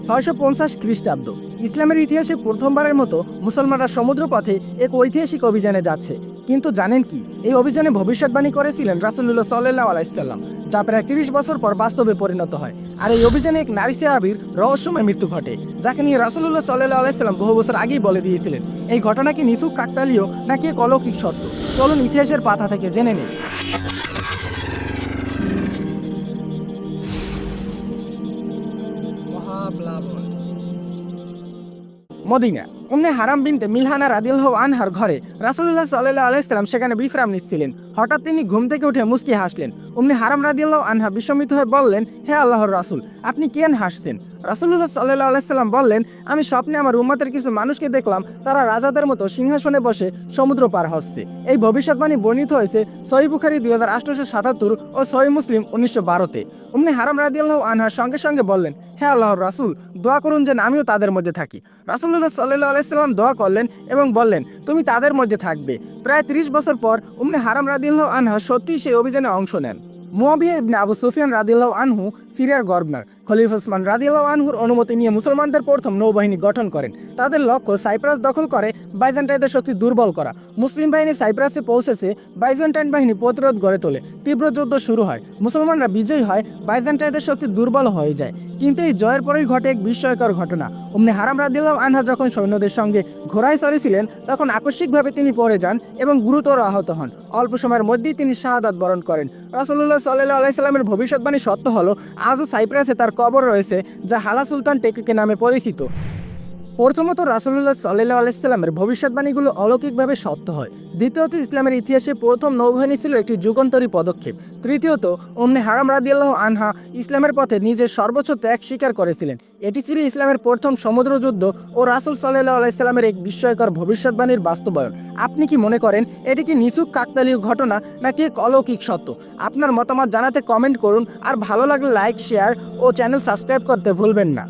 650 খ্রিস্টাব্দ ইসলামের ইতিহাসে প্রথমবারের মতো মুসলমানরা সমুদ্রপথে এক ঐতিহাসিক অভিযানে যাচ্ছে। কিন্তু জানেন কি, এই অভিযানে ভবিষ্যৎবাণী করেছিলেন রাসূলুল্লাহ সাল্লাল্লাহু আলাইহি সাল্লাম, যা প্রায় 30 বছর পর বাস্তবে পরিণত হয়। আর এই অভিযানে এক নারী সাহাবীর রহস্যময় মৃত্যু ঘটে, যাকে নিয়ে রাসূলুল্লাহ সাল্লাল্লাহু আলাইহি সাল্লাম বহু বছর আগেই বলে দিয়েছিলেন। এই ঘটনা কি নিছক কাকতালীয় নাকি এক অলৌকিক সত্য? চলুন ইতিহাসের পাতা থেকে জেনে নিই। মদিনা। উম্মে হারাম বিনতে মিলহানা রাদিয়াল্লাহু আনহার ঘরে রাসূলুল্লাহ সাল্লাল্লাহু আলাইহি সাল্লাম সেখানে বিশ্রাম নিচ্ছিলেন। হঠাৎ তিনি ঘুম থেকে উঠে মুচকি হাসলেন। উম্মে হারাম রাদিয়াল্লাহু আনহা বিস্মিত হয়ে বললেন, হে আল্লাহর রাসূল, আপনি কেন হাসছেন? রাসূলুল্লাহ সাল্লাল্লাহু আলাইহি সাল্লাম বললেন, আমি স্বপ্নে আমার উম্মতের কিছু মানুষকে দেখলাম, তারা রাজাদের মতো সিংহাসনে বসে সমুদ্র পার হচ্ছে। এই ভবিষ্যৎবাণী বর্ণিত হয়েছে সহিহ বুখারী 2877 ও সহিহ মুসলিম 1912-তে। উম্মে হারাম রাদিয়াল্লাহু আনহা সঙ্গে সঙ্গে বললেন, হে আল্লাহর রাসূল, দোয়া করুন যেন আমিও তাদের মধ্যে থাকি। রাসূলুল্লাহ সাল্লাল্লাহু আলাইহি সাল্লাম দোয়া করলেন এবং বললেন, তুমি তাদের মধ্যে থাকবে। প্রায় 30 বছর পর উম্মে হারাম রাদিয়াল্লাহু আনহা সত্যিই সেই অভিযানে অংশ নেন। মুয়াবিয়া ইবনে আবু সুফিয়ান রাদিয়াল্লাহু আনহু সিরিয়ার গভর্নর খলিফা উসমান রাদিয়াল্লাহু আনহুর অনুমতি নিয়ে মুসলমানদের প্রথম নৌবাহিনী গঠন করেন। তাদের লক্ষ্য সাইপ্রাস দখল করে বাইজেন্টাইনদের শক্তি দুর্বল করা। মুসলিম বাহিনী সাইপ্রাসে পৌঁছেছে, বাইজেন্টাইন বাহিনী প্রতিরোধ গড়ে তোলে। তীব্র যুদ্ধ শুরু হয়, মুসলমানরা বিজয়ী হয়, বাইজেন্টাইনদের শক্তি দুর্বল হয়ে যায়। কিন্তু এই জয়ের পরেই ঘটে এক বিস্ময়কর ঘটনা। উম্মে হারাম রাদিয়াল্লাহু আনহা যখন সৈন্যদের সঙ্গে ঘোড়ায় চড়েছিলেন, তখন আকস্মিকভাবে তিনি পড়ে যান এবং গুরুতর আহত হন। অল্প সময়ের মধ্যেই তিনি শাহাদাত বরণ করেন। রাসূলুল্লাহ সাল্লাল্লাহু আলাইহি সাল্লামের ভবিষ্যৎবাণী সত্য হলো, আজও সাইপ্রাসে তার কবর রয়েছে, যা হালা সুলতান টেকরিকে নামে পরিচিত। প্রথমত, রাসূলুল্লাহ সাল্লাল্লাহু আলাইহি সাল্লামের ভবিষ্যৎবাণীগুলো অলৌকিকভাবে সত্য হয়। দ্বিতীয়ত, ইসলামের ইতিহাসে প্রথম নৌবাহিনী ছিল একটি যুগান্তরী পদক্ষেপ। তৃতীয়ত, উম্মে হারাম রাদিয়াল্লাহু আনহা ইসলামের পথে নিজের সর্বোচ্চ ত্যাগ স্বীকার করেছিলেন। এটি ছিল ইসলামের প্রথম সমুদ্রযুদ্ধ ও রাসূল সাল্লাল্লাহু আলাইহি সাল্লামের এক বিস্ময়কর ভবিষ্যৎবাণীর বাস্তবায়ন। আপনি কি মনে করেন এটি কি নিছক কাকতালীয় ঘটনা নাকি এক অলৌকিক সত্য? আপনার মতামত জানাতে কমেন্ট করুন, আর ভালো লাগলে লাইক, শেয়ার ও চ্যানেল সাবস্ক্রাইব করতে ভুলবেন না।